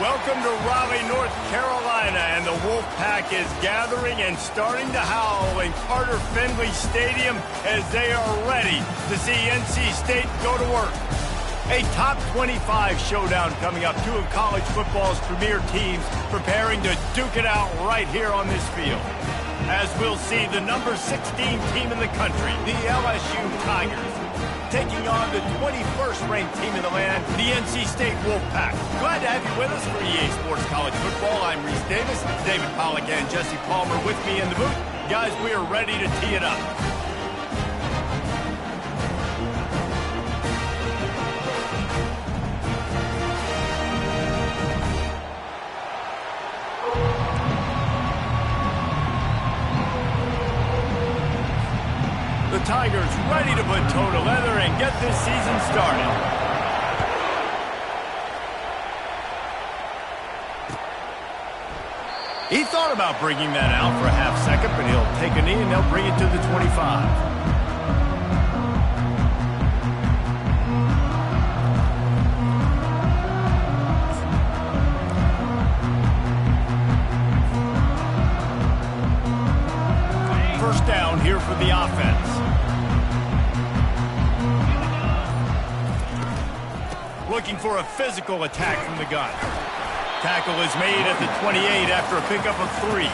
Welcome to Raleigh, North Carolina, and the Wolfpack is gathering and starting to howl in Carter Finley Stadium as they are ready to see NC State go to work. A top 25 showdown coming up. Two of college football's premier teams preparing to duke it out right here on this field. As we'll see the number 16 team in the country, the LSU Tigers, taking on the 21st ranked team in the land, the NC State Wolfpack. Glad to have you with us for EA Sports College Football. I'm Reese Davis, David Pollack and Jesse Palmer with me in the booth. Guys, we are ready to tee it up. The Tigers ready to put toe to leather and get this season started. He thought about bringing that out for a half second, but he'll take a knee and they'll bring it to the 25. First down here for the offense. Looking for a physical attack from the gun. Tackle is made at the 28 after a pickup of 3.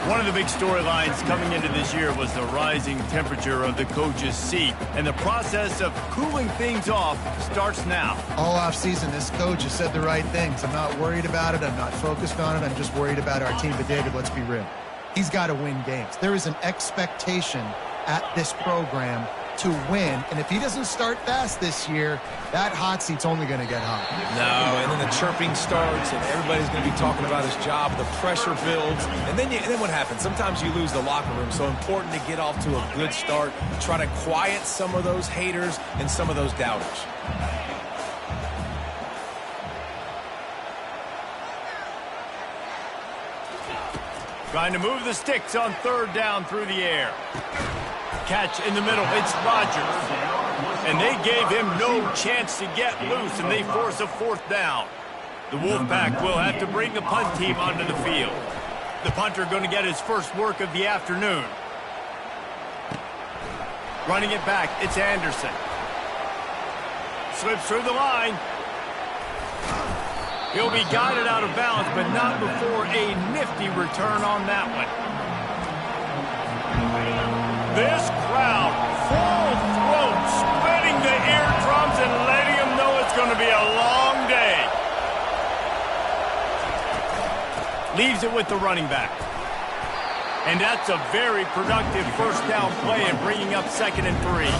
One of the big storylines coming into this year was the rising temperature of the coach's seat, and the process of cooling things off starts now. All offseason, this coach has said the right things. I'm not worried about it. I'm not focused on it. I'm just worried about our team. But, David, let's be real. He's got to win games. There is an expectation at this program to win, and if he doesn't start fast this year, that hot seat's only going to get hot. No, and then the chirping starts, and everybody's going to be talking about his job. The pressure builds, and then what happens? Sometimes you lose the locker room, so important to get off to a good start, try to quiet some of those haters and some of those doubters. Trying to move the sticks on third down through the air. Catch in the middle, it's Rodgers. And they gave him no chance to get loose, and they force a fourth down. The Wolfpack will have to bring the punt team onto the field. The punter going to get his first work of the afternoon. Running it back, it's Anderson. Slips through the line. He'll be guided out of bounds, but not before a nifty return on that one. This crowd, full throat, splitting the eardrums and letting them know it's going to be a long day. Leaves it with the running back. And that's a very productive first down play and bringing up 2nd and 3.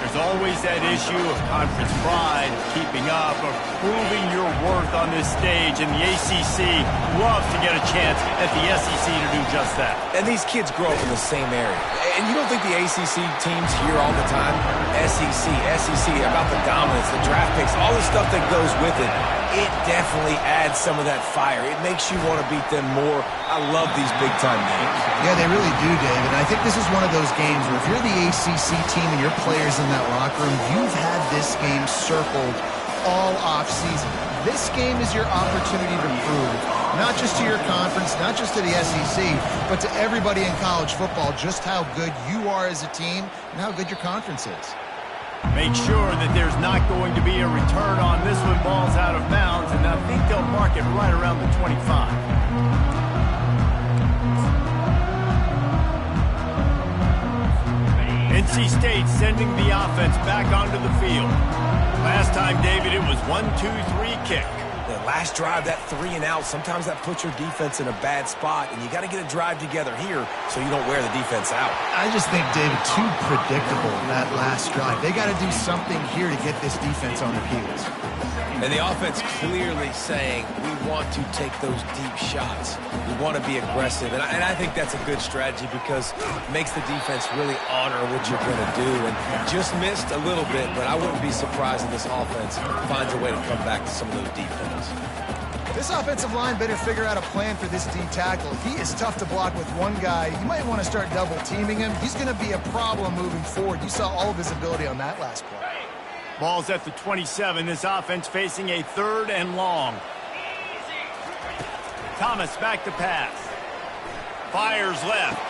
There's always that issue of conference pride, keeping up, or proving your worth on this stage, and the ACC loves to get a chance at the SEC to do just that. And these kids grow up in the same area. And you don't think the ACC teams hear all the time, SEC, about the dominance, the draft picks, all the stuff that goes with it. It definitely adds some of that fire. It makes you want to beat them more. I love these big-time games. Yeah, they really do, David. I think this is one of those games where if you're the ACC team and your players in that locker room, you've had this game circled all off-season. This game is your opportunity to prove, not just to your conference, not just to the SEC, but to everybody in college football, just how good you are as a team and how good your conference is. Make sure that there's not going to be a return on this one. Ball's out of bounds, and I think they'll mark it right around the 25. NC State sending the offense back onto the field. Last time, David, it was 1-2-3 kick. The last drive, that 3 and out, sometimes that puts your defense in a bad spot, and you got to get a drive together here so you don't wear the defense out. I just think, David, too predictable that last drive. They got to do something here to get this defense on their heels. And the offense clearly saying, we want to take those deep shots. We want to be aggressive. And I think that's a good strategy because it makes the defense really honor what you're going to do. And just missed a little bit, but I wouldn't be surprised if this offense finds a way to come back to some of those deep things. This offensive line better figure out a plan for this D tackle. If he is tough to block with one guy, you might want to start double teaming him. He's going to be a problem moving forward. You saw all of his ability on that last play. Ball's at the 27. This offense facing a 3rd and long. Thomas back to pass. Fires left.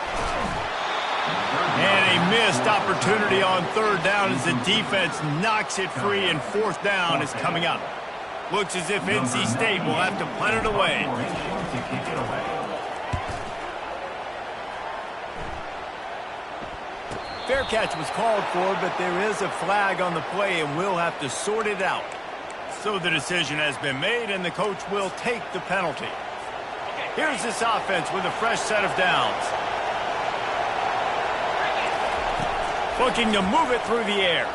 And a missed opportunity on third down as the defense knocks it free, and fourth down is coming up. Looks as if NC State will have to punt it away. Fair catch was called for, but there is a flag on the play, and we'll have to sort it out. So the decision has been made, and the coach will take the penalty. Here's this offense with a fresh set of downs. Looking to move it through the air.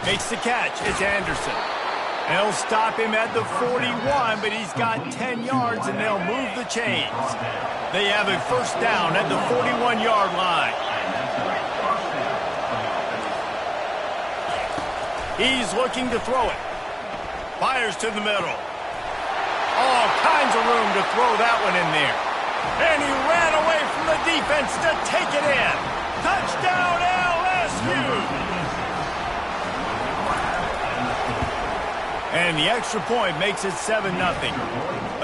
Makes the catch. It's Anderson. They'll stop him at the 41, but he's got 10 yards, and they'll move the chains. They have a first down at the 41-yard line. He's looking to throw it. Fires to the middle. All kinds of room to throw that one in there. And he ran away from the defense to take it in. Touchdown, LSU! And the extra point makes it 7-0.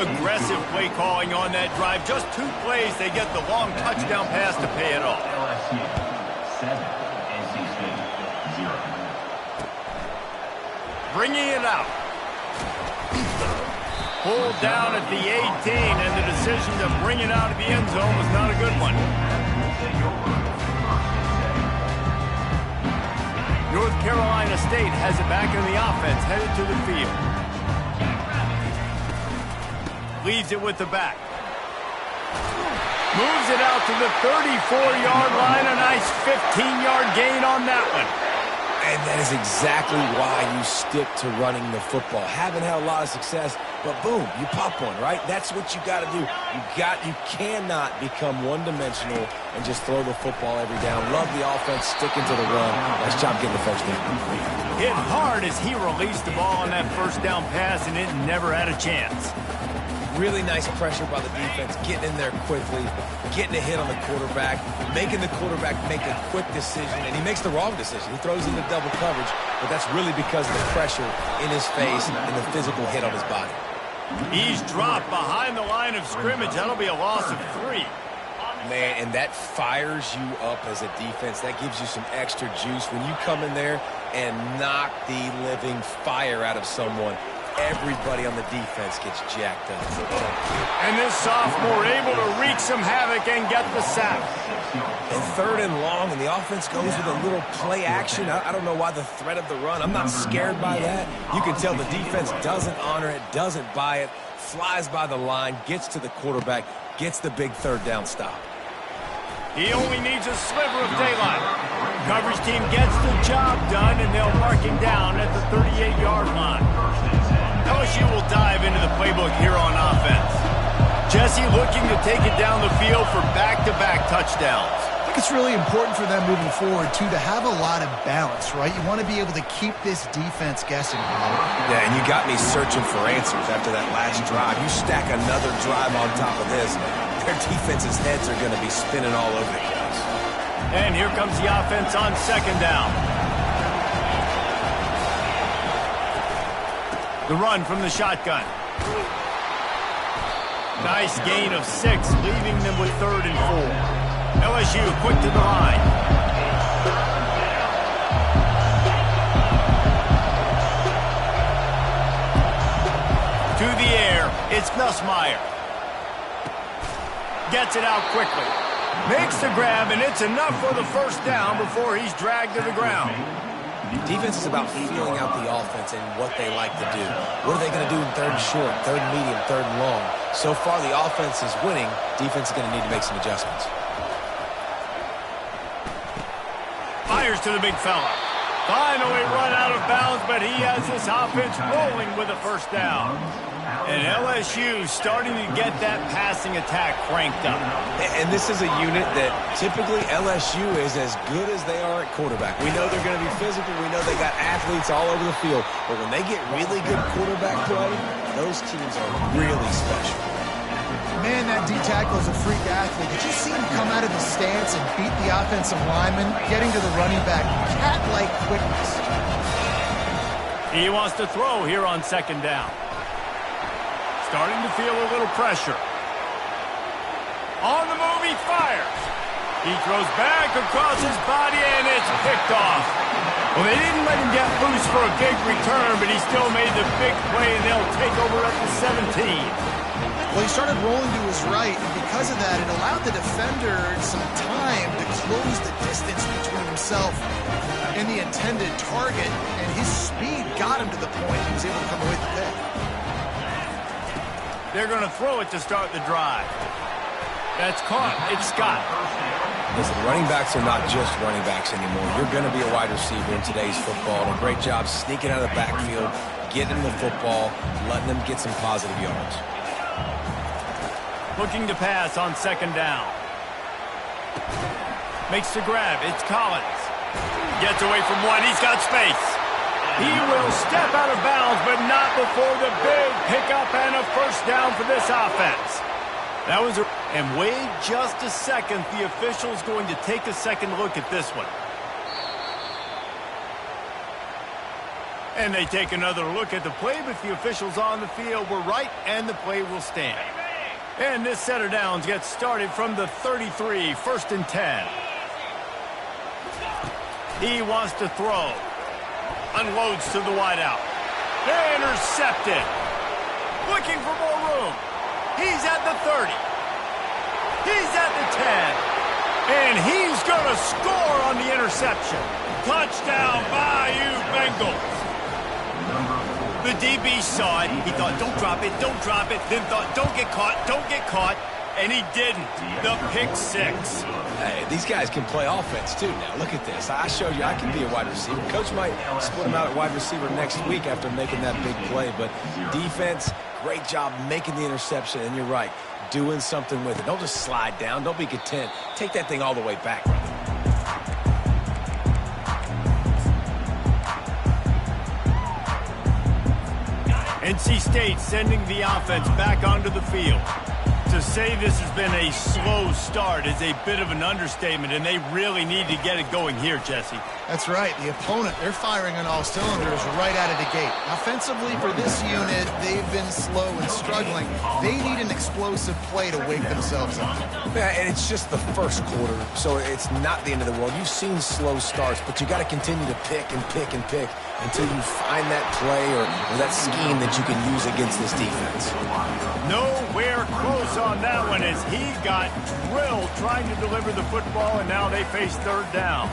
Aggressive play calling on that drive. Just 2 plays, they get the long touchdown pass to pay it off. LSU 7, NC State 0. Bringing it out. Pulled down at the 18, and the decision to bring it out of the end zone was not a good one. North Carolina State has it back in the offense, headed to the field. Leaves it with the back. Moves it out to the 34-yard line. A nice 15-yard gain on that one. And that is exactly why you stick to running the football. Haven't had a lot of success, but boom, you pop one, right? That's what you got to do. You cannot become one-dimensional and just throw the football every down. Love the offense, sticking to the run. Nice job getting the first down. Hit hard as he released the ball on that first down pass, and it never had a chance. Really nice pressure by the defense, getting in there quickly, getting a hit on the quarterback, making the quarterback make a quick decision, and he makes the wrong decision. He throws into double coverage, but that's really because of the pressure in his face and the physical hit on his body. He's dropped behind the line of scrimmage. That'll be a loss of 3. Man, and that fires you up as a defense. That gives you some extra juice. When you come in there and knock the living fire out of someone, everybody on the defense gets jacked up. And this sophomore able to wreak some havoc and get the sack. And third and long, and the offense goes with a little play action. I don't know why the threat of the run. I'm not scared by that. You can tell the defense doesn't honor it, doesn't buy it, flies by the line, gets to the quarterback, gets the big third down stop. He only needs a sliver of daylight. Coverage team gets the job done, and they'll mark him down at the 38-yard line. LSU will dive into the playbook here on offense. Jesse looking to take it down the field for back-to-back touchdowns. I think it's really important for them moving forward, too, to have a lot of balance, right? You want to be able to keep this defense guessing. Yeah, and you got me searching for answers after that last drive. You stack another drive on top of this, their defense's heads are going to be spinning all over the place. And here comes the offense on second down. The run from the shotgun. Nice gain of 6, leaving them with 3rd and 4. LSU quick to the line. To the air, it's Nussmeier. Gets it out quickly. Makes the grab, and it's enough for the first down before he's dragged to the ground. Defense is about feeling out the offense and what they like to do. What are they going to do in 3rd and short, 3rd and medium, 3rd and long? So far, the offense is winning. Defense is going to need to make some adjustments. Fires to the big fella. Finally run out of bounds, but he has this offense rolling with a first down. And LSU starting to get that passing attack cranked up. And this is a unit that typically LSU is as good as they are at quarterback. We know they're going to be physical. We know they got athletes all over the field. But when they get really good quarterback play, those teams are really special. Man, that D-tackle is a freak athlete. Did you see him come out of the stance and beat the offensive lineman, getting to the running back? Cat-like quickness. He wants to throw here on second down. starting to feel a little pressure. On the move, he fires. He throws back across his body, and it's picked off. Well, they didn't let him get loose for a big return, but he still made the big play, and they'll take over at the 17. Well, he started rolling to his right, and because of that, it allowed the defender some time to close the distance between himself and the intended target, and his speed got him to the point he was able to come away with the pick. They're going to throw it to start the drive. That's caught. It's Scott. Listen, running backs are not just running backs anymore. You're going to be a wide receiver in today's football. And a great job sneaking out of the backfield, getting the football, letting them get some positive yards. Looking to pass on second down. Makes the grab. It's Collins. Gets away from one. He's got space. He will step out of bounds, but not before the big pickup and a first down for this offense. That was and wait just a second. The official's going to take a second look at this one. And they take another look at the play, but the officials on the field were right, and the play will stand. And this set of downs gets started from the 33, 1st and 10. He wants to throw. Unloads to the wideout. Intercepted. Looking for more room. He's at the 30. He's at the 10. And he's going to score on the interception. Touchdown, Bayou Bengals. The DB saw it. He thought, don't drop it, don't drop it. Then thought, don't get caught, don't get caught. And he didn't. The pick six. Hey, these guys can play offense, too. Now, look at this. I showed you I can be a wide receiver. Coach might split him out at wide receiver next week after making that big play. But defense, great job making the interception. And you're right, doing something with it. Don't just slide down. Don't be content. Take that thing all the way back. NC State sending the offense back onto the field. To say this has been a slow start is a bit of an understatement, and they really need to get it going here, Jesse. That's right. The opponent, they're firing on all cylinders right out of the gate. Offensively, for this unit, they've been slow and struggling. They need an explosive play to wake themselves up. Yeah, and it's just the first quarter, so it's not the end of the world. You've seen slow starts, but you got to continue to pick and pick and pick until you find that play or that scheme that you can use against this defense. Nowhere close on that one as he got drilled trying to deliver the football, and now they face third down.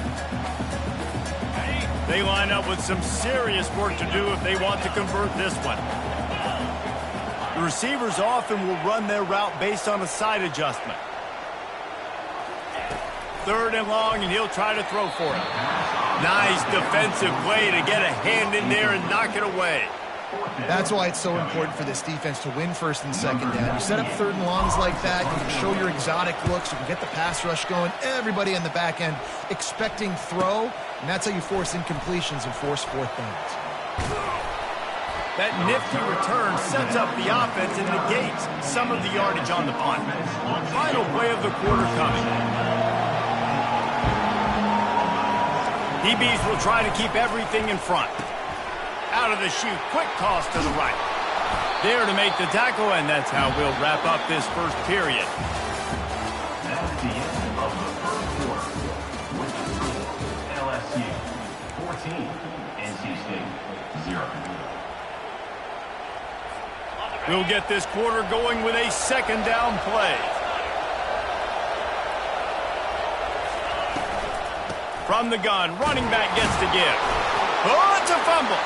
They line up with some serious work to do if they want to convert this one. The receivers often will run their route based on a side adjustment. Third and long, and he'll try to throw for it. Nice defensive play to get a hand in there and knock it away. That's why it's so important for this defense to win first and second down. You set up third and longs like that, you can show your exotic looks, you can get the pass rush going, everybody in the back end expecting throw, and that's how you force incompletions and force fourth downs. That nifty return sets up the offense and negates some of the yardage on the punt. Final play of the quarter coming. DBs will try to keep everything in front. Out of the chute, quick toss to the right. There to make the tackle, and that's how we'll wrap up this first period. That's the end of the first quarter. With the score, LSU 14, NC State 0. We'll get this quarter going with a second down play. From the gun, running back gets to give. Oh, it's a fumble.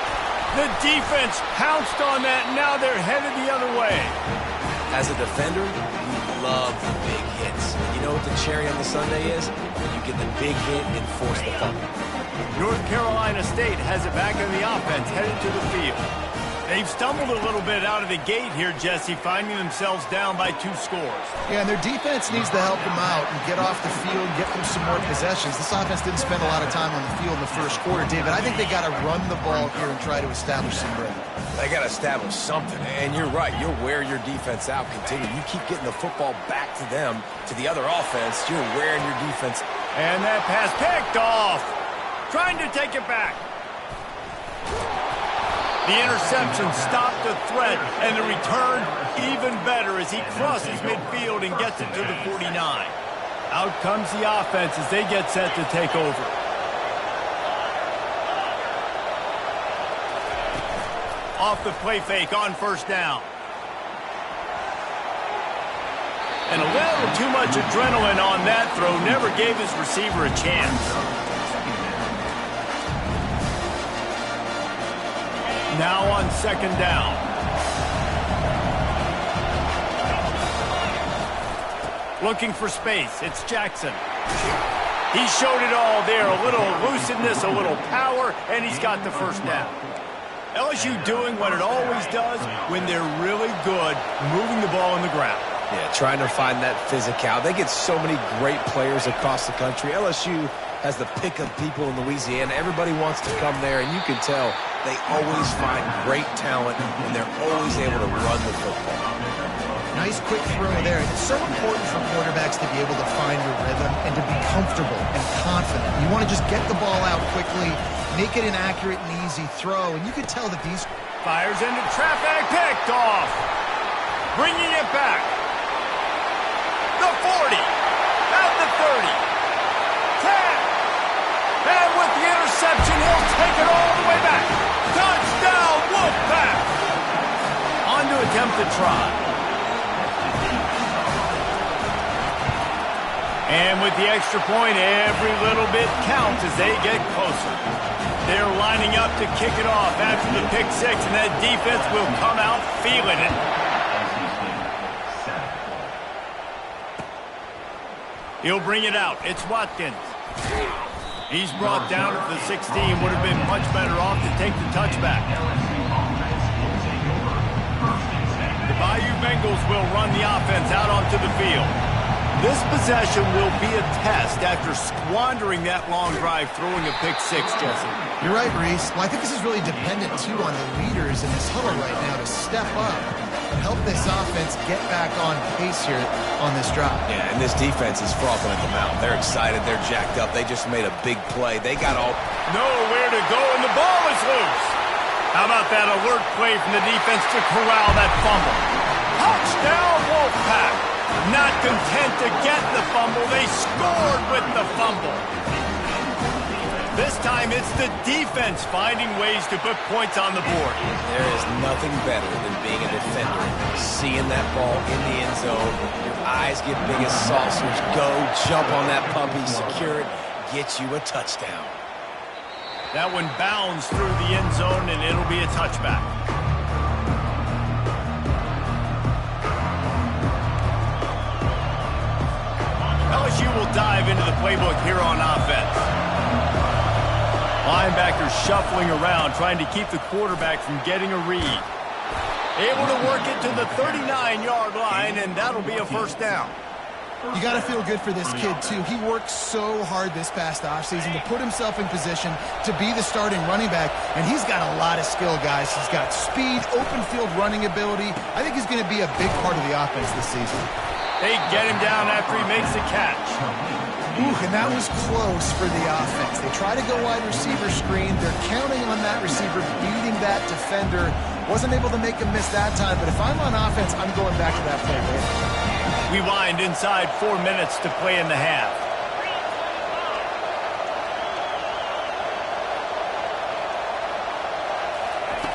The defense pounced on that, and now they're headed the other way. As a defender, we love the big hits. You know what the cherry on the sundae is? You get the big hit and force the fumble. North Carolina State has it back in the offense, headed to the field. They've stumbled a little bit out of the gate here, Jesse, finding themselves down by 2 scores. Yeah, and their defense needs to help them out and get off the field, get them some more possessions. This offense didn't spend a lot of time on the field in the first quarter, David. I think they got to run the ball here and try to establish some rhythm. They got to establish something, and you're right. You'll wear your defense out. Continue. You keep getting the football back to them, to the other offense. You're wearing your defense. And that pass picked off. Trying to take it back. The interception stopped the threat, and the return even better as he crosses midfield and gets it to the 49. Out comes the offense as they get set to take over. Off the play fake on first down. And a little too much adrenaline on that throw. Never gave his receiver a chance. Now on second down. Looking for space. It's Jackson. He showed it all there. A little elusiveness, a little power, and he's got the first down. LSU doing what it always does when they're really good, moving the ball on the ground. Yeah, trying to find that physicality. They get so many great players across the country. LSU has the pick of people in Louisiana. Everybody wants to come there, and you can tell they always find great talent, and they're always able to run the football. Nice quick throw there. It's so important for quarterbacks to be able to find your rhythm and to be comfortable and confident. You want to just get the ball out quickly, make it an accurate and easy throw, and you can tell that these... Fires into traffic, picked off. Bringing it back. The 40, at the 30, 10, and with the interception, he'll take it all the way back. Touchdown, Wolfpack! On to attempt the try. And with the extra point, every little bit counts as they get closer. They're lining up to kick it off after the pick six, and that defense will come out feeling it. He'll bring it out. It's Watkins. He's brought down at the 16. Would have been much better off to take the touchback. The Bayou Bengals will run the offense out onto the field. This possession will be a test after squandering that long drive throwing a pick six, Jesse. You're right, Reese. Well, I think this is really dependent, too, on the leaders in this huddle right now to step up and help this offense get back on pace here on this drive. Yeah, and this defense is frothing at the mouth. They're excited. They're jacked up. They just made a big play. They got all... Nowhere to go, and the ball is loose. How about that alert play from the defense to corral that fumble? Touchdown, Wolfpack! Not content to get the fumble, they scored with the fumble. This time it's the defense finding ways to put points on the board. There is nothing better than being a defender. Seeing that ball in the end zone, your eyes get big as saucers. Go, jump on that puppy, secure it, get you a touchdown. That one bounds through the end zone, and it'll be a touchback. LSU will dive into the playbook here on offense. Linebackers shuffling around, trying to keep the quarterback from getting a read. Able to work it to the 39-yard line, and that'll be a first down. You got to feel good for this kid, too. He worked so hard this past offseason to put himself in position to be the starting running back, and he's got a lot of skill, guys. He's got speed, open field running ability. I think he's going to be a big part of the offense this season. They get him down after he makes the catch. Ooh, and that was close for the offense. They try to go wide receiver screen. They're counting on that receiver beating that defender. Wasn't able to make him miss that time, but if I'm on offense, I'm going back to that play later. We wind inside 4 minutes to play in the half.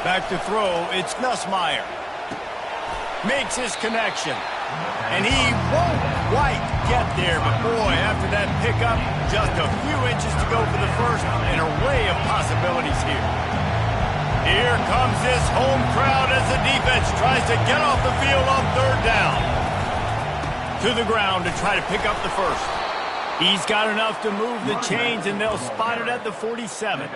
Back to throw, it's Nussmeier. Makes his connection. And he won't quite get there, but boy, after that pickup, just a few inches to go for the first, an array of possibilities here. Here comes this home crowd as the defense tries to get off the field on third down. To the ground to try to pick up the first. He's got enough to move the chains, and they'll spot it at the 47.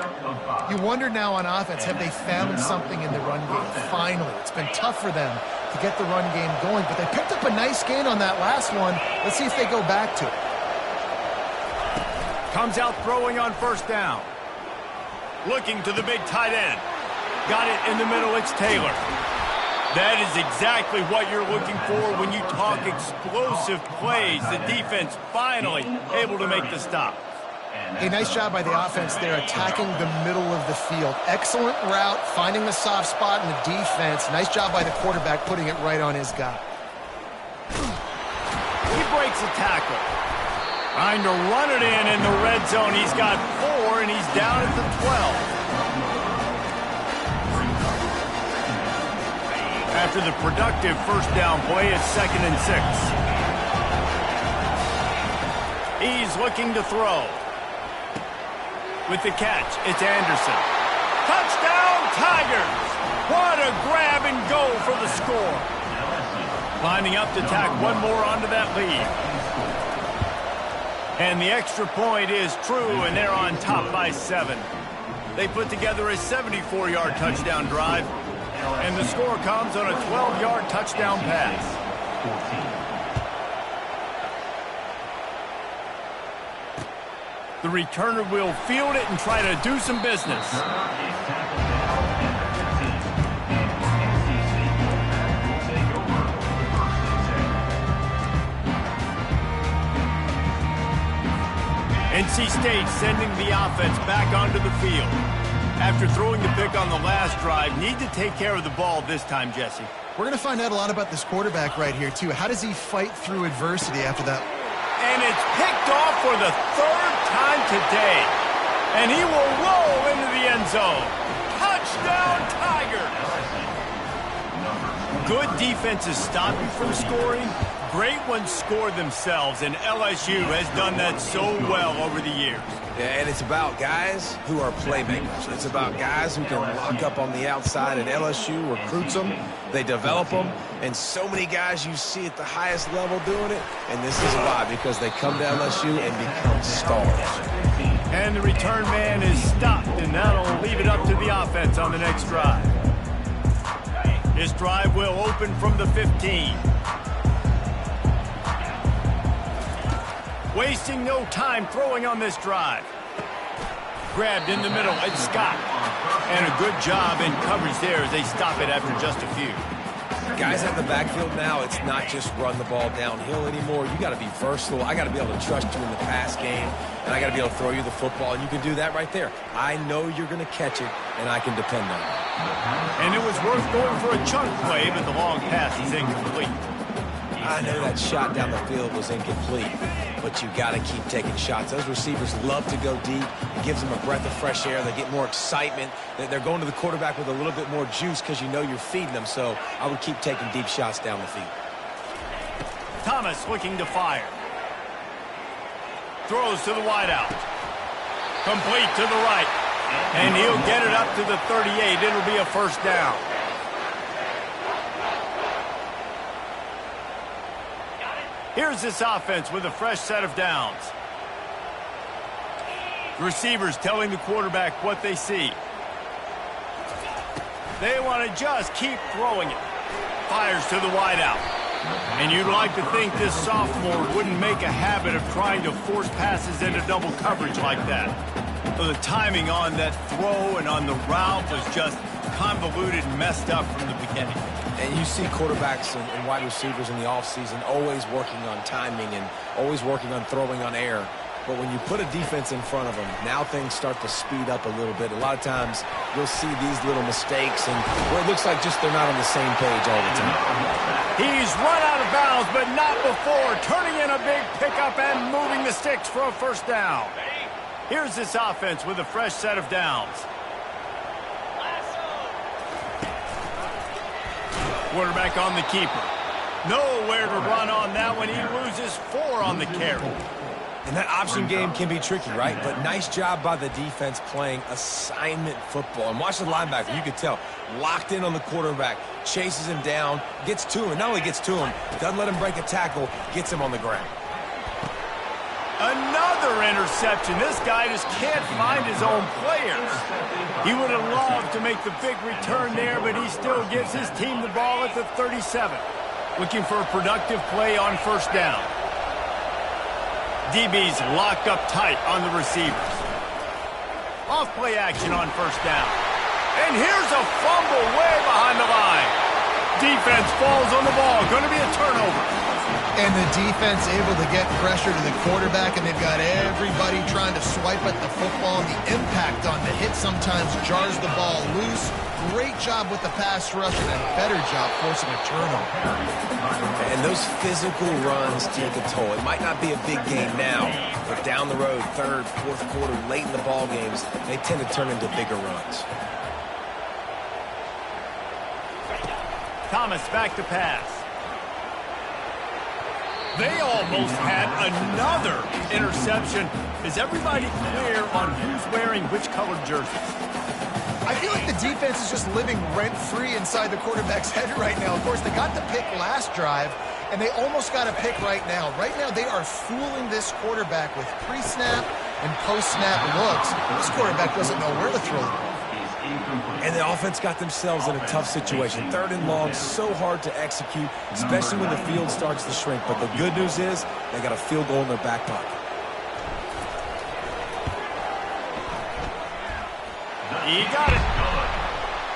You wonder now on offense, have they found something in the run game? Finally, it's been tough for them to get the run game going, but they picked up a nice gain on that last one. Let's see if they go back to it. Comes out throwing on first down. Looking to the big tight end. Got it in the middle, it's Taylor. That is exactly what you're looking for when you talk explosive plays. The defense finally able to make the stop. Hey, nice job by the offense there, attacking the middle of the field. Excellent route, finding the soft spot in the defense. Nice job by the quarterback putting it right on his guy. He breaks a tackle. Trying to run it in the red zone. He's got 4, and he's down at the 12. After the productive first down play, it's 2nd and 6. He's looking to throw. With the catch, it's Anderson. Touchdown, Tigers! What a grab and go for the score. Lining up to tack one more onto that lead. And the extra point is true, and they're on top by 7. They put together a 74-yard touchdown drive, and the score comes on a 12-yard touchdown pass. 14. The returner will field it and try to do some business. NC State sending the offense back onto the field. After throwing the pick on the last drive, need to take care of the ball this time, Jesse. We're going to find out a lot about this quarterback right here, too. How does he fight through adversity after that? And it's picked off for the 3rd time today. And he will roll into the end zone. Touchdown, Tigers! Good defenses stop you from scoring. Great ones score themselves, and LSU has done that so well over the years. Yeah, and it's about guys who are playmakers. It's about guys who can lock up on the outside, and LSU recruits them, they develop them, and so many guys you see at the highest level doing it, and this is why, because they come to LSU and become stars. And the return man is stopped, and that'll leave it up to the offense on the next drive. This drive will open from the 15. Wasting no time throwing on this drive. Grabbed in the middle, it's Scott. And a good job in coverage there as they stop it after just a few. Guys at the backfield now, it's not just run the ball downhill anymore. You got to be versatile. I got to be able to trust you in the pass game, and I got to be able to throw you the football, and you can do that right there. I know you're going to catch it, and I can depend on it. And it was worth going for a chunk play, but the long pass is incomplete. I know that shot down the field was incomplete, but you got to keep taking shots. Those receivers love to go deep. It gives them a breath of fresh air. They get more excitement. They're going to the quarterback with a little bit more juice because you know you're feeding them. So I would keep taking deep shots down the field. Thomas looking to fire. Throws to the wideout. Complete to the right. And he'll get it up to the 38. It'll be a first down. Here's this offense with a fresh set of downs. Receivers telling the quarterback what they see. They want to just keep throwing it. Fires to the wideout. And you'd like to think this sophomore wouldn't make a habit of trying to force passes into double coverage like that. So the timing on that throw and on the route was just convoluted and messed up from the beginning. And you see quarterbacks and wide receivers in the offseason always working on timing and always working on throwing on air. But when you put a defense in front of them, now things start to speed up a little bit. A lot of times you'll see these little mistakes and where it looks like just they're not on the same page all the time. He's run out of bounds, but not before. Turning in a big pickup and moving the sticks for a first down. Here's this offense with a fresh set of downs. Quarterback on the keeper. Nowhere to run on that one. He loses 4 on the carry. And that option game can be tricky, right? But nice job by the defense playing assignment football. And watch the linebacker. You could tell. Locked in on the quarterback. Chases him down. Gets to him. Not only gets to him, doesn't let him break a tackle. Gets him on the ground. Another interception. This guy just can't find his own players. He would have loved to make the big return there, but he still gives his team the ball at the 37. Looking for a productive play on first down. DB's locked up tight on the receivers. Off play action on first down. And here's a fumble way behind the line. Defense falls on the ball. Going to be a turnover. And the defense able to get pressure to the quarterback, and they've got everybody trying to swipe at the football. The impact on the hit sometimes jars the ball loose. Great job with the pass rush, and a better job forcing a turnover. And those physical runs take a toll. It might not be a big game now, but down the road, third, fourth quarter, late in the ball games, they tend to turn into bigger runs. Thomas back to pass. They almost had another interception. Is everybody clear on who's wearing which colored jerseys? I feel like the defense is just living rent-free inside the quarterback's head right now. Of course, they got the pick last drive, and they almost got a pick right now. Right now, they are fooling this quarterback with pre-snap and post-snap looks. This quarterback doesn't know where to throw the ball. And the offense got themselves in a tough situation. Third and long, so hard to execute, especially when the field starts to shrink. But the good news is they got a field goal in their back pocket. He got it.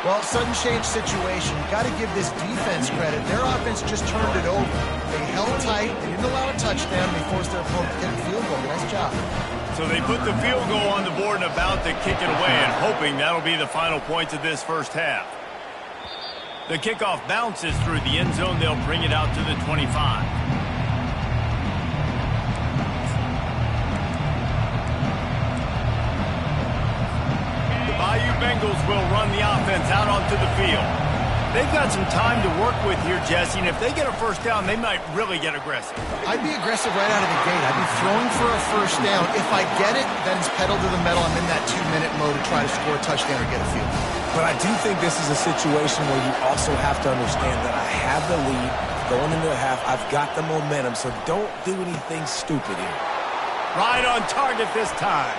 Well, sudden change situation. Got to give this defense credit. Their offense just turned it over. They held tight. They didn't allow a touchdown. They forced their opponent to get a field goal. Nice job. So they put the field goal on the board and about to kick it away, and hoping that'll be the final points of this first half. The kickoff bounces through the end zone. They'll bring it out to the 25. The Bayou Bengals will run the offense out onto the field. They've got some time to work with here, Jesse, and if they get a first down, they might really get aggressive. I'd be aggressive right out of the gate. I'd be throwing for a first down. If I get it, then it's pedal to the metal. I'm in that 2-minute mode to try to score a touchdown or get a field goal. But I do think this is a situation where you also have to understand that I have the lead going into the half. I've got the momentum, so don't do anything stupid here. Right on target this time.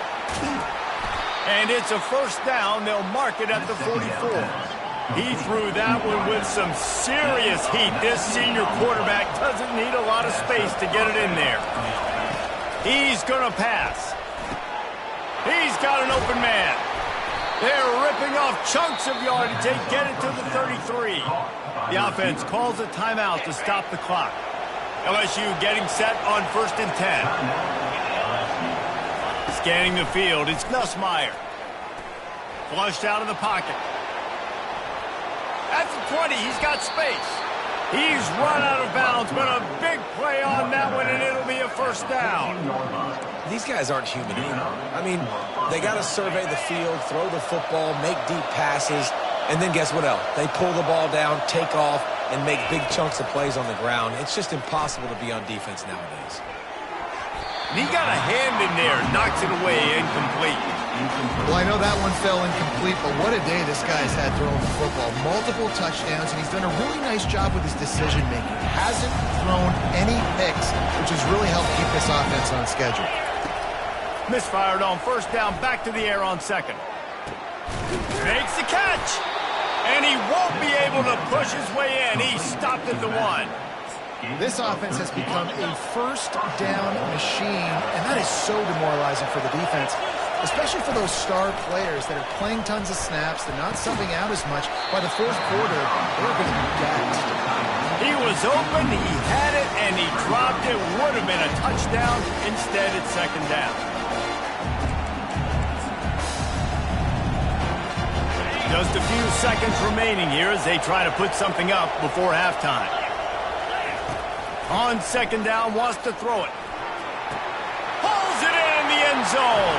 And it's a first down. They'll mark it at the 44. He threw that one with some serious heat. This senior quarterback doesn't need a lot of space to get it in there. He's going to pass. He's got an open man. They're ripping off chunks of yardage. They get it to the 33. The offense calls a timeout to stop the clock. LSU getting set on 1st and 10. Scanning the field, it's Nussmeier. Flushed out of the pocket. At the 20, he's got space. He's run out of bounds, but a big play on that one, and it'll be a first down. These guys aren't human either. I mean, they got to survey the field, throw the football, make deep passes, and then guess what else? They pull the ball down, take off, and make big chunks of plays on the ground. It's just impossible to be on defense nowadays. And he got a hand in there, knocks it away, incomplete. Well, I know that one fell incomplete, but what a day this guy's had throwing the football. Multiple touchdowns, and he's done a really nice job with his decision-making. Hasn't thrown any picks, which has really helped keep this offense on schedule. Misfired on first down, back to the air on second. Makes the catch, and he won't be able to push his way in. He stopped at the 1. This offense has become a first down machine, and that is so demoralizing for the defense, especially for those star players that are playing tons of snaps. They're not subbing out as much. By the fourth quarter, they're going to be gassed. He was open, he had it, and he dropped it. Would have been a touchdown. Instead, it's second down. Just a few seconds remaining here as they try to put something up before halftime. On second down, wants to throw it. Pulls it in the end zone.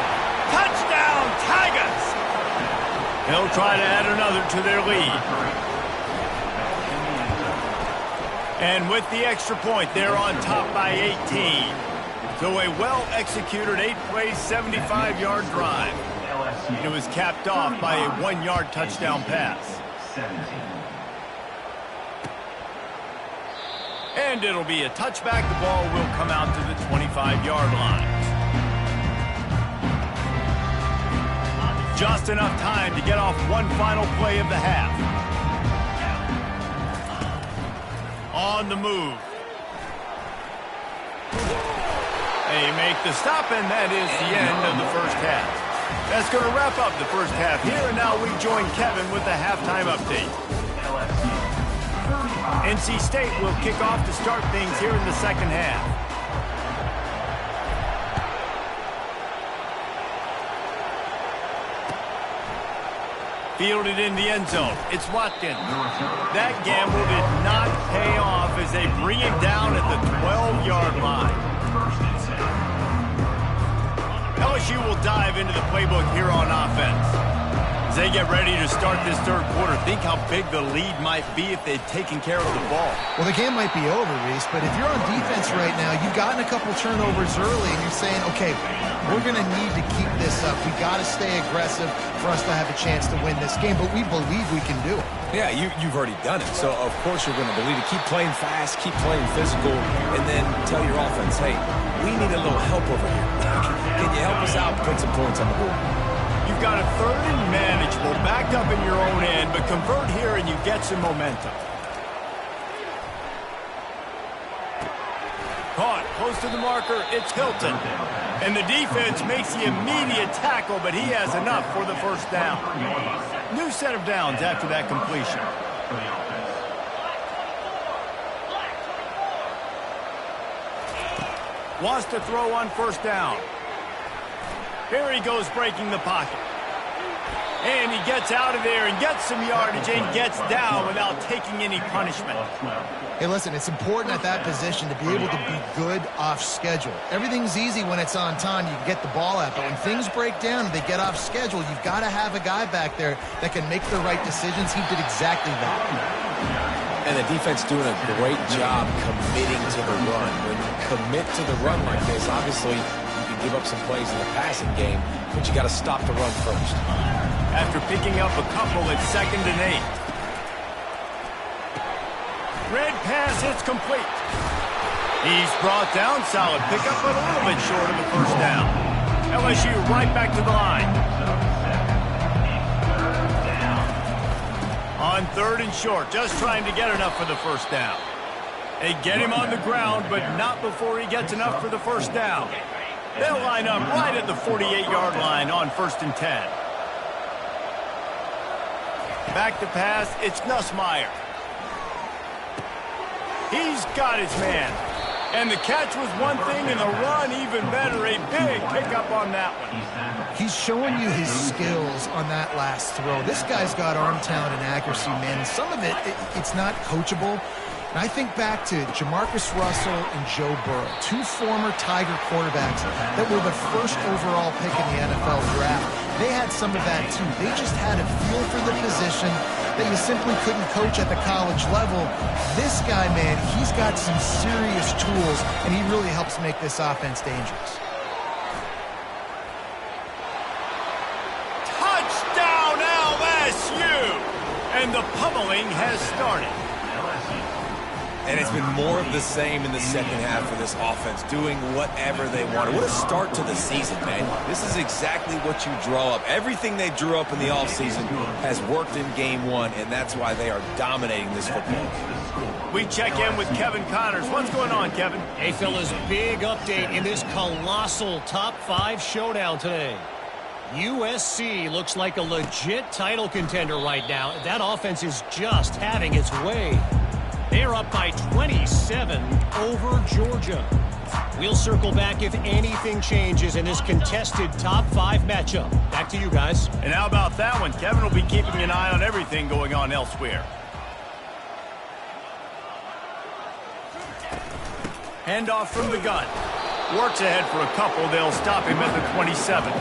Touchdown, Tigers! They'll try to add another to their lead. And with the extra point, they're on top by 18. So a well-executed 8-play, 75-yard drive. It was capped off by a 1-yard touchdown pass. And it'll be a touchback. The ball will come out to the 25-yard line. Just enough time to get off one final play of the half. On the move. They make the stop, and that is the end of the first half. That's going to wrap up the first half here, and now we join Kevin with the halftime update. NC State will kick off to start things here in the second half. Fielded in the end zone. It's Watkins. That gamble did not pay off as they bring him down at the 12-yard line. LSU will dive into the playbook here on offense. As they get ready to start this third quarter, think how big the lead might be if they'd taken care of the ball. Well, the game might be over, Reese, but if you're on defense right now, you've gotten a couple turnovers early, and you're saying, okay, we're going to need to keep this up. We got to stay aggressive for us to have a chance to win this game, but we believe we can do it. Yeah, you've already done it, so of course you're going to believe it. Keep playing fast, keep playing physical, and then tell your offense, hey, we need a little help over here. Can you help us out and put some points on the board? You've got a third and manageable, backed up in your own end, but convert here and you get some momentum. Caught, close to the marker, it's Hilton. And the defense makes the immediate tackle, but he has enough for the first down. New set of downs after that completion. Wants to throw on first down. Here he goes breaking the pocket. And he gets out of there and gets some yardage and gets down without taking any punishment. Hey, listen, it's important at that position to be able to be good off schedule. Everything's easy when it's on time. You can get the ball out. But when things break down and they get off schedule, you've got to have a guy back there that can make the right decisions. He did exactly that. And the defense doing a great job committing to the run. When you commit to the run like this, obviously you can give up some plays in the passing game, but you got to stop the run first. After picking up a couple, it's 2nd and 8. Red pass, it's complete. He's brought down, solid pickup, but a little bit short of the first down. LSU right back to the line. On 3rd and short, just trying to get enough for the first down. They get him on the ground, but not before he gets enough for the first down. They'll line up right at the 48-yard line on 1st and 10. Back to pass, it's Nussmeier. He's got his man. And the catch was one thing, and the run even better. A big pickup on that one. He's showing you his skills on that last throw. This guy's got arm talent and accuracy, man. And some of it's not coachable. And I think back to Jamarcus Russell and Joe Burrow, two former Tiger quarterbacks that were the first overall pick in the NFL draft. They had some of that too. They just had a feel for the position that you simply couldn't coach at the college level. This guy, man, he's got some serious tools, and he really helps make this offense dangerous. Touchdown LSU! And the pummeling has started. And it's been more of the same in the second half for this offense, doing whatever they want. What a start to the season, man. This is exactly what you draw up. Everything they drew up in the offseason has worked in game one, and that's why they are dominating this football. We check in with Kevin Connors. What's going on, Kevin? Hey, fellas, big update in this colossal top 5 showdown today. USC looks like a legit title contender right now. That offense is just having its way. They're up by 27 over Georgia. We'll circle back if anything changes in this contested top 5 matchup. Back to you guys. And how about that one? Kevin will be keeping an eye on everything going on elsewhere. Handoff from the gun. Works ahead for a couple. They'll stop him at the 27.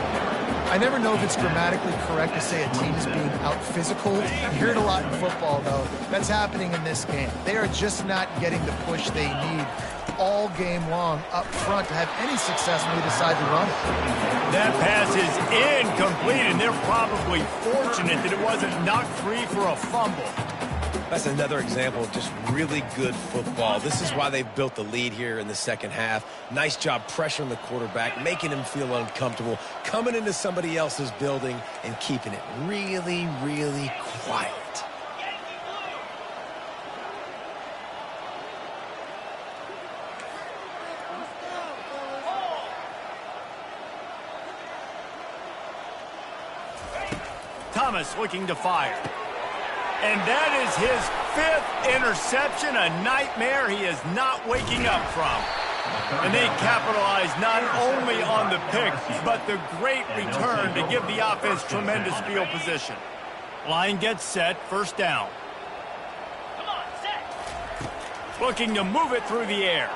I never know if it's grammatically correct to say a team is being out-physical. You hear it a lot in football, though. That's happening in this game. They are just not getting the push they need all game long up front to have any success when they decide to run it. That pass is incomplete, and they're probably fortunate that it wasn't knocked free for a fumble. That's another example of just really good football. This is why they've built the lead here in the second half. Nice job pressuring the quarterback, making him feel uncomfortable, coming into somebody else's building and keeping it really, really quiet. Thomas looking to fire. And that is his 5th interception, a nightmare he is not waking up from. And they capitalize not only on the pick, but the great return to give the offense tremendous field position. Line gets set, first down. Come on, set. Looking to move it through the air.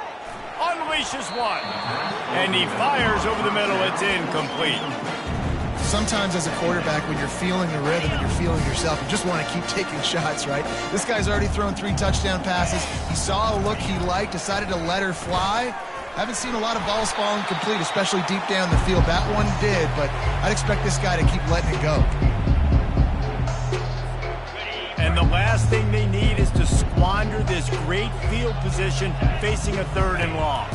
Unleashes one. And he fires over the middle. It's incomplete. Sometimes as a quarterback, when you're feeling the rhythm and you're feeling yourself, you just want to keep taking shots, right? This guy's already thrown 3 touchdown passes. He saw a look he liked, decided to let her fly. Haven't seen a lot of balls falling complete, especially deep down the field. That one did, but I'd expect this guy to keep letting it go. And the last thing they need is to squander this great field position facing a 3rd and long.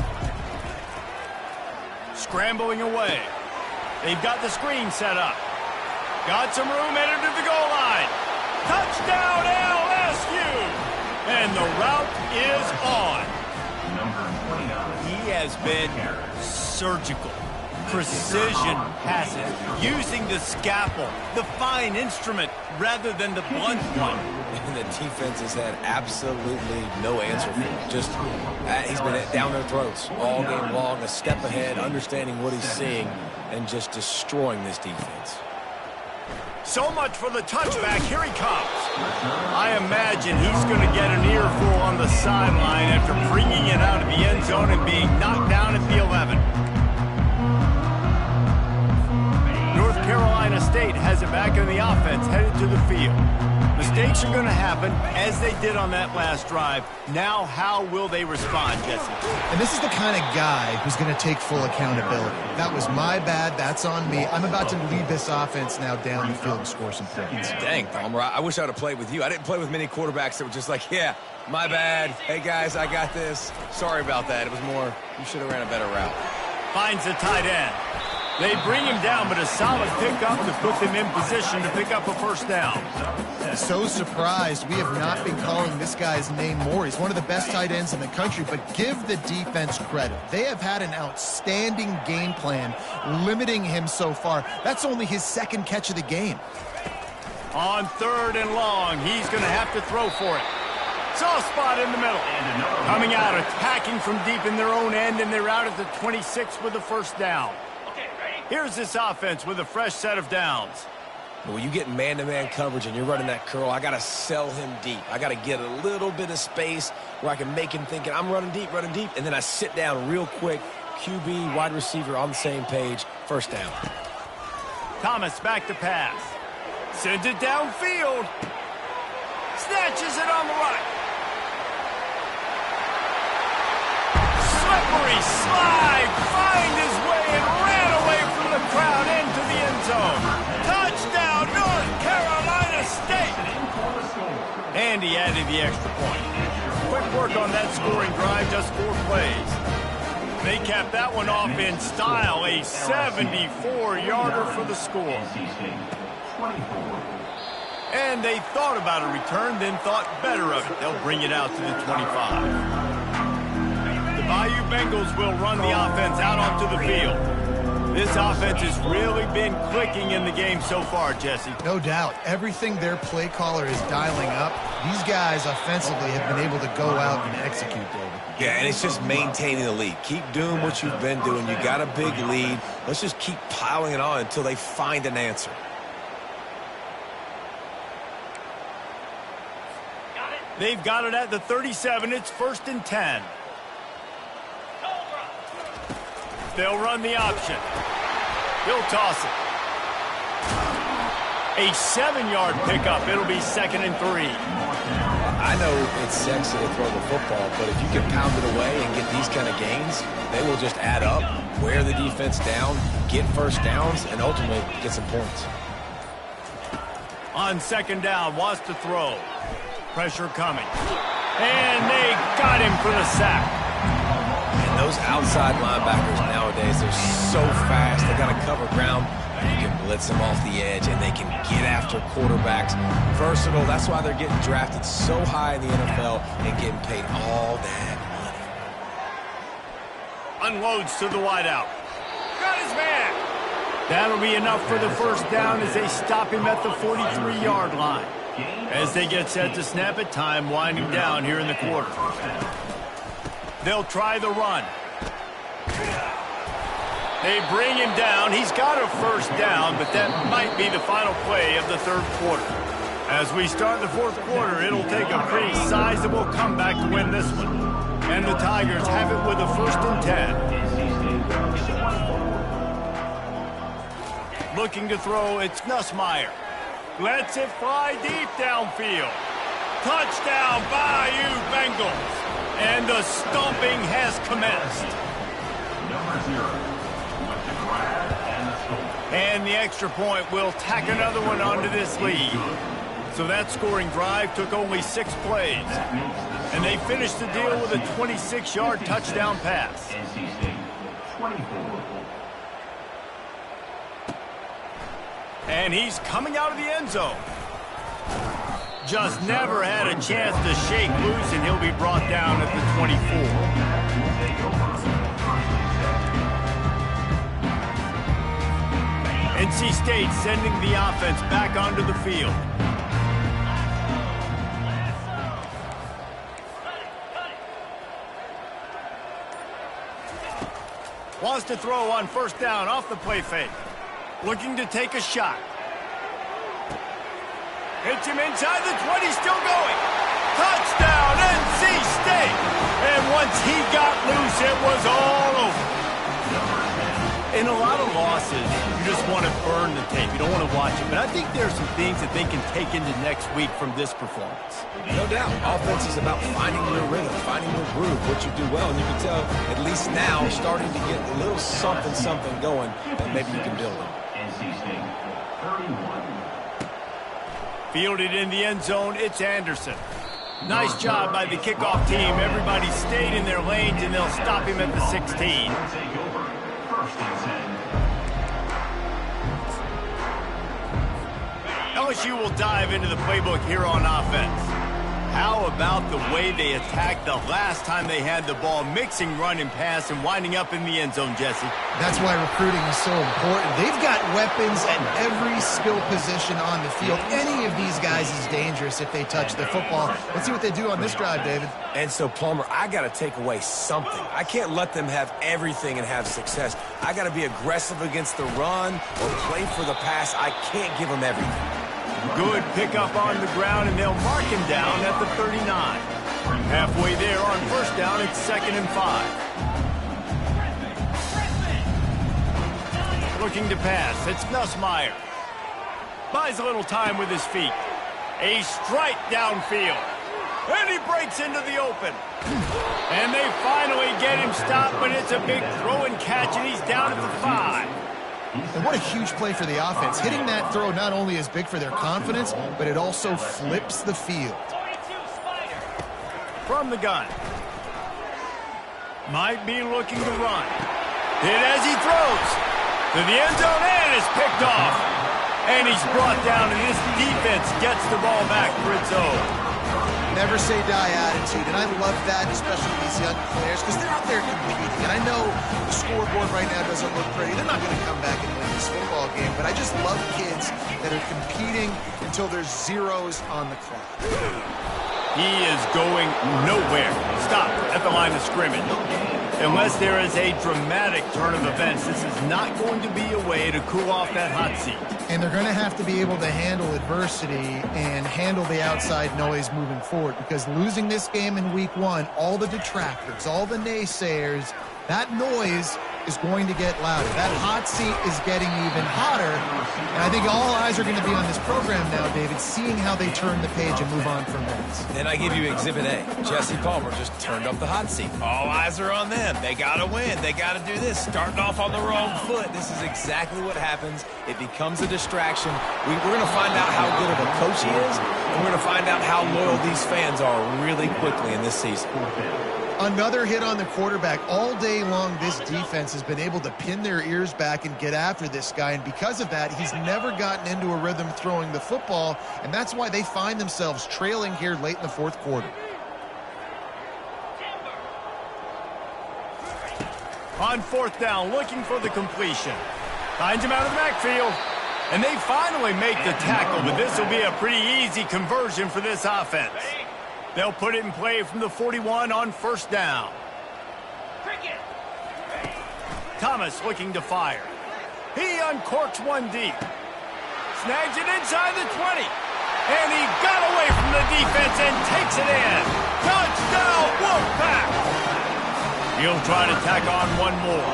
Scrambling away. They've got the screen set up. Got some room headed to the goal line. Touchdown LSU! And the route is on. He has been surgical. Precision passes, using the scalpel, the fine instrument, rather than the blunt one. And the defense has had absolutely no answer for him. Just, he's been down their throats all game long, a step ahead, understanding what he's seeing, and just destroying this defense. So much for the touchback. Here he comes. I imagine he's going to get an earful on the sideline after bringing it out of the end zone and being knocked down at the 11. North Carolina State has it back in the offense, headed to the field. Mistakes are going to happen, as they did on that last drive. Now, how will they respond, Jesse? And this is the kind of guy who's going to take full accountability. That was my bad. That's on me. I'm about to lead this offense now down the field and score some points. Dang, Palmer, I wish I would have played with you. I didn't play with many quarterbacks that were just like, yeah, my bad. Hey, guys, I got this. Sorry about that. It was more, you should have ran a better route. Finds the tight end. They bring him down, but a solid pickup to put them in position to pick up a first down. So surprised we have not been calling this guy's name more. He's one of the best tight ends in the country, but give the defense credit. They have had an outstanding game plan limiting him so far. That's only his 2nd catch of the game. On 3rd and long, he's going to have to throw for it. Soft spot in the middle. Coming out, attacking from deep in their own end, and they're out at the 26 with the first down. Here's this offense with a fresh set of downs. But when you get man-to-man coverage and you're running that curl, I got to sell him deep. I got to get a little bit of space where I can make him thinking, I'm running deep, and then I sit down real quick. QB, wide receiver on the same page. First down. Thomas back to pass. Sends it downfield. Snatches it on the right. Slippery slide. Find his way and ran away from the crowd into the end zone. Touchdown, North Carolina State. And he added the extra point. Quick work on that scoring drive, just 4 plays. They capped that one off in style, a 74-yarder for the score. And they thought about a return, then thought better of it. They'll bring it out to the 25. The Bayou Bengals will run the offense out onto the field. This offense has really been clicking in the game so far, Jesse. No doubt. Everything their play caller is dialing up, these guys offensively have been able to go out and execute, David. Yeah, and it's just maintaining the lead. Keep doing what you've been doing. You got a big lead. Let's just keep piling it on until they find an answer. They've got it at the 37. It's 1st and 10. They'll run the option. He'll toss it. A 7-yard pickup. It'll be 2nd and 3. I know it's sexy to throw the football, but if you can pound it away and get these kind of gains, they will just add up, wear the defense down, get first downs, and ultimately get some points. On 2nd down, wants to throw. Pressure coming. And they got him for the sack. And those outside linebackers nowadays, they're so fast. They got to cover ground. You can blitz them off the edge, and they can get after quarterbacks. Versatile. That's why they're getting drafted so high in the NFL and getting paid all that money. Unloads to the wideout. Got his man. That'll be enough for the first down as they stop him at the 43-yard line. As they get set to snap it, time winding down here in the quarter. They'll try the run. They bring him down. He's got a first down, but that might be the final play of the third quarter. As we start the fourth quarter, it'll take a pretty sizable comeback to win this one. And the Tigers have it with a 1st and 10. Looking to throw, it's Nussmeier. Lets it fly deep downfield. Touchdown, Bayou Bengals. And the stomping has commenced. Number 0 with the grab and the score. And the extra point will tack another one onto this lead. So that scoring drive took only 6 plays. And they finished the deal with a 26-yard touchdown pass. NC State 24. And he's coming out of the end zone. Just never had a chance to shake loose, and he'll be brought down at the 24. NC State sending the offense back onto the field. Wants to throw on 1st down off the play fake. Looking to take a shot. Hits him inside the 20, still going. Touchdown, NC State! And once he got loose, it was all over. In a lot of losses, you just want to burn the tape. You don't want to watch it. But I think there are some things that they can take into next week from this performance. No doubt. Offense is about finding your rhythm, finding your groove, what you do well. And you can tell, at least now, you're starting to get a little something going that maybe you can build on. NC State 31. Fielded in the end zone, it's Anderson. Nice job by the kickoff team. Everybody stayed in their lanes, and they'll stop him at the 16. Take over. 1st and 10. LSU will dive into the playbook here on offense. How about the way they attacked the last time they had the ball, mixing run and pass and winding up in the end zone, Jesse? That's why recruiting is so important. They've got weapons at every skill position on the field. Any of these guys is dangerous if they touch the football. Let's see what they do on this drive, David. And so, Palmer, I got to take away something. I can't let them have everything and have success. I got to be aggressive against the run or play for the pass. I can't give them everything. Good pickup on the ground, and they'll mark him down at the 39. Halfway there on 1st down, it's 2nd and 5. Looking to pass, it's Nussmeier. Buys a little time with his feet. A strike downfield. And he breaks into the open. And they finally get him stopped, but it's a big throw and catch, and he's down at the 5. And what a huge play for the offense. Hitting that throw not only is big for their confidence, but it also flips the field. From the gun. Might be looking to run. Hit as he throws. To the end zone, and is picked off. And he's brought down, and this defense gets the ball back for its own. Never say die attitude, and I love that, especially these young players, because they're out there competing. And I know the scoreboard right now doesn't look pretty. They're not going to come back and win this football game, but I just love kids that are competing until there's zeros on the clock. He is going nowhere. Stop at the line of scrimmage. Unless there is a dramatic turn of events, this is not going to be a way to cool off that hot seat. And they're going to have to be able to handle adversity and handle the outside noise moving forward, because losing this game in week 1, all the detractors, all the naysayers, that noise is going to get louder. That hot seat is getting even hotter. And I think all eyes are going to be on this program now, David, seeing how they turn the page and move on from this. Then I give you Exhibit A. Jesse Palmer just turned up the hot seat. All eyes are on them. They got to win. They got to do this. Starting off on the wrong foot. This is exactly what happens. It becomes a distraction. We're going to find out how good of a coach he is, and we're going to find out how loyal these fans are really quickly in this season. Another hit on the quarterback. All day long, this defense has been able to pin their ears back and get after this guy, and because of that, he's never gotten into a rhythm throwing the football, and that's why they find themselves trailing here late in the fourth quarter. On 4th down, looking for the completion. Finds him out of the backfield. And they finally make the tackle, but this will be a pretty easy conversion for this offense. They'll put it in play from the 41 on first down. Thomas looking to fire. He uncorks one deep. Snags it inside the 20. And he got away from the defense and takes it in. Touchdown, Wolfpack! He'll try to tack on one more.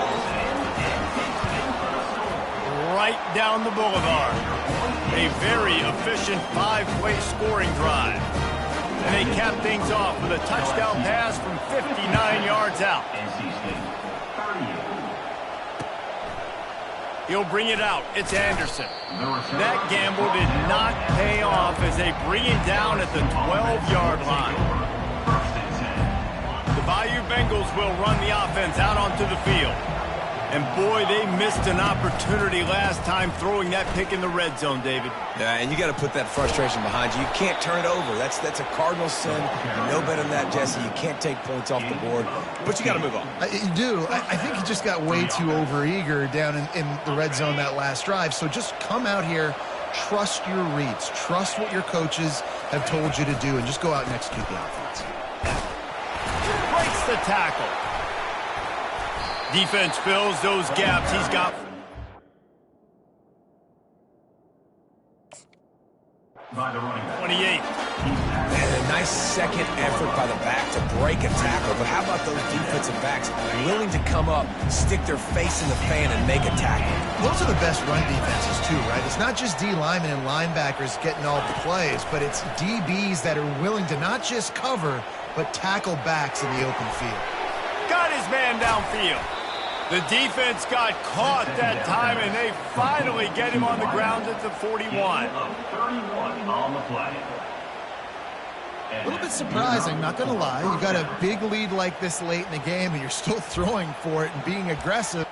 Right down the boulevard. A very efficient 5-play scoring drive. And they cap things off with a touchdown pass from 59 yards out. He'll bring it out. It's Anderson. That gamble did not pay off as they bring it down at the 12-yard line. The Bayou Bengals will run the offense out onto the field. And boy, they missed an opportunity last time throwing that pick in the red zone, David. Yeah, and you got to put that frustration behind you. You can't turn it over. That's a cardinal sin. You know better than that, Jesse. You can't take points off the board, but you got to move on. You do. I think he just got way too overeager down in the red zone that last drive. So just come out here, trust your reads, trust what your coaches have told you to do, and just go out and execute the offense. Breaks the tackle. Defense fills those gaps he's got. By the running back. 28. And a nice second effort by the back to break a tackle. But how about those defensive backs willing to come up, stick their face in the fan, and make a tackle? Those are the best run defenses, too, right? It's not just D linemen and linebackers getting all the plays, but it's DBs that are willing to not just cover, but tackle backs in the open field. Got his man downfield. The defense got caught that time, and they finally get him on the ground at the 41. 31 on the play. A little bit surprising, not going to lie. You got a big lead like this late in the game, and you're still throwing for it and being aggressive.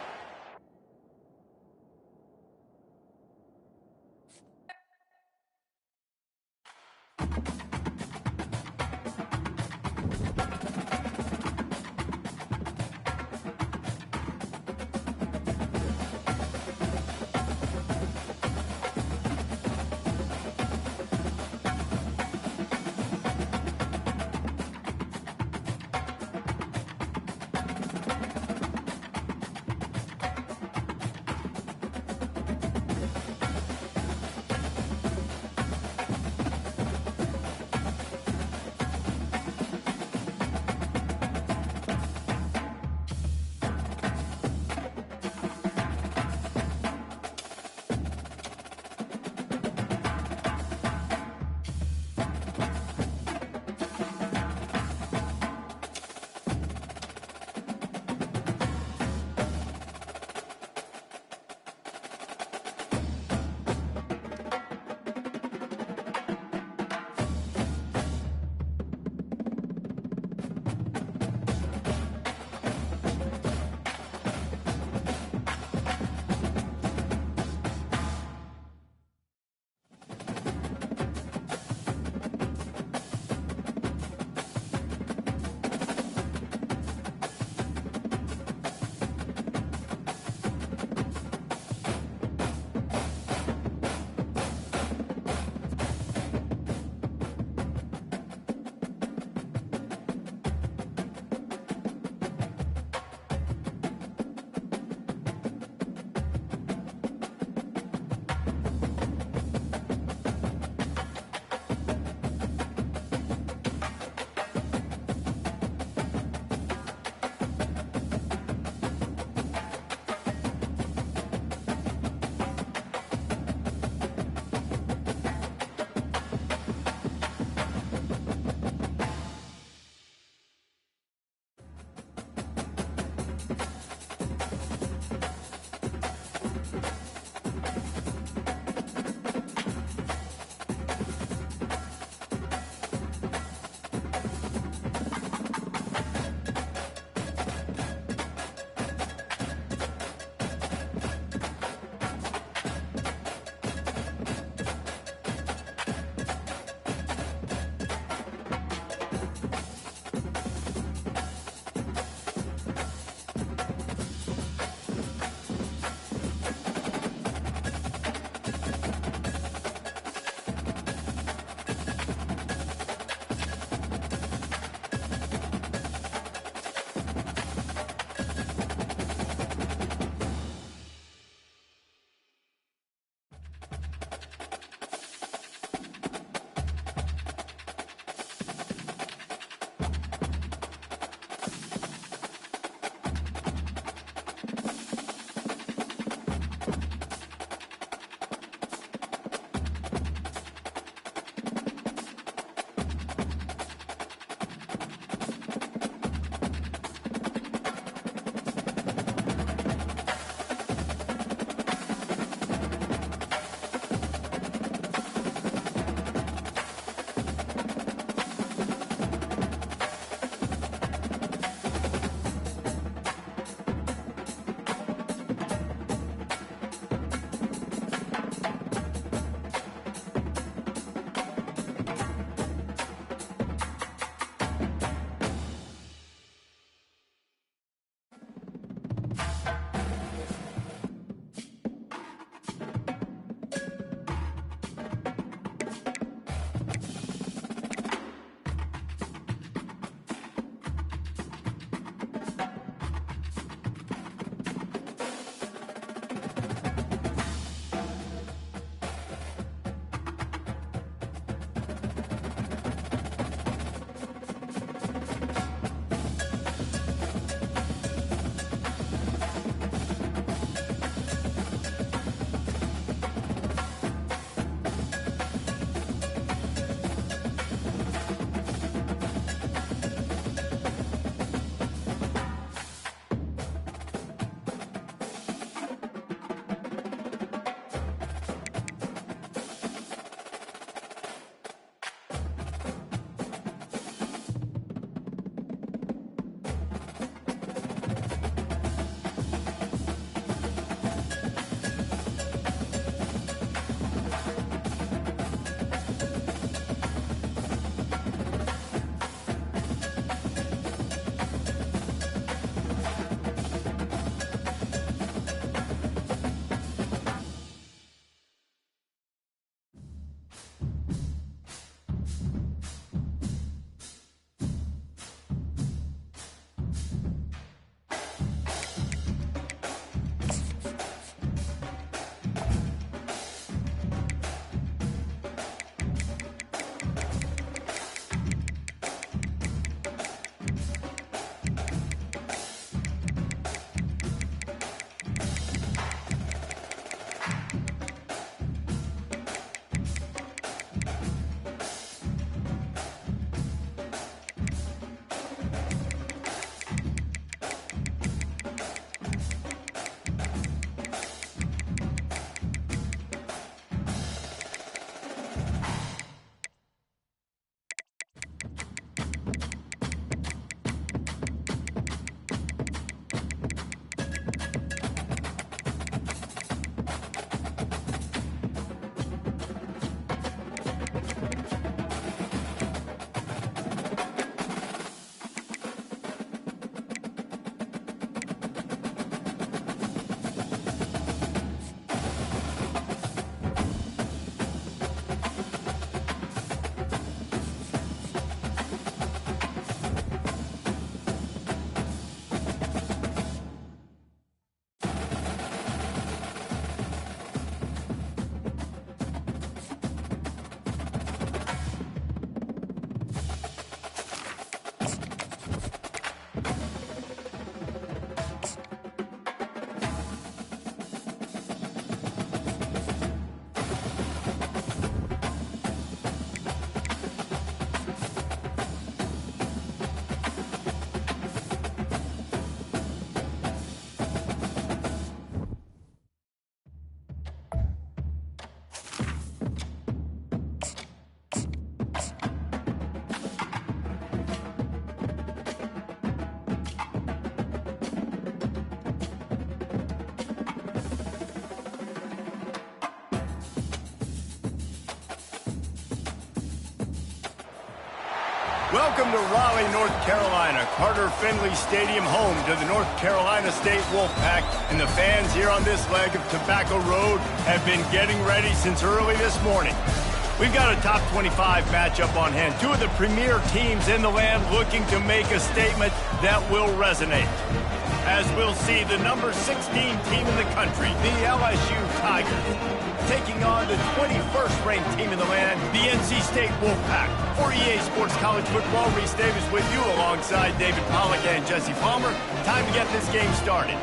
Welcome to Raleigh, North Carolina, Carter Finley Stadium, home to the North Carolina State Wolfpack, and the fans here on this leg of Tobacco Road have been getting ready since early this morning. We've got a top 25 matchup on hand, two of the premier teams in the land looking to make a statement that will resonate. As we'll see, the number 16 team in the country, the LSU Tigers, taking on the 21st ranked team in the land, the NC State Wolfpack. For EA Sports College Football, Reese Davis with you alongside David Pollack and Jesse Palmer. Time to get this game started.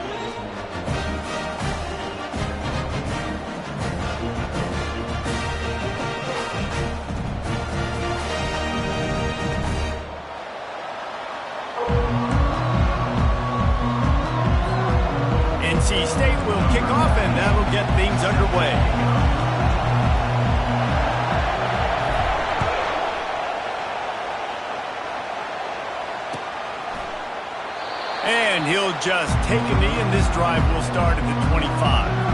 NC State will kick off, and that'll get things underway. And he'll just take a knee, and this drive will start at the 25.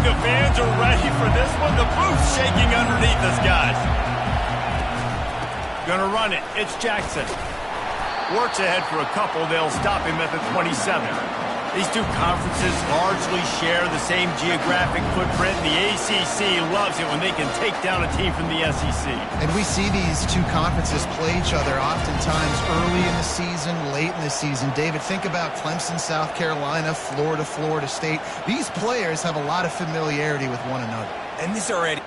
The fans are ready for this one. The booth's shaking underneath us, guys. Gonna run it. It's Jackson. Works ahead for a couple. They'll stop him at the 27. These two conferences largely share the same geographic footprint. The ACC loves it when they can take down a team from the SEC. And we see these two conferences play each other oftentimes early in the season, late in the season. David, think about Clemson, South Carolina, Florida, Florida State. These players have a lot of familiarity with one another. And this already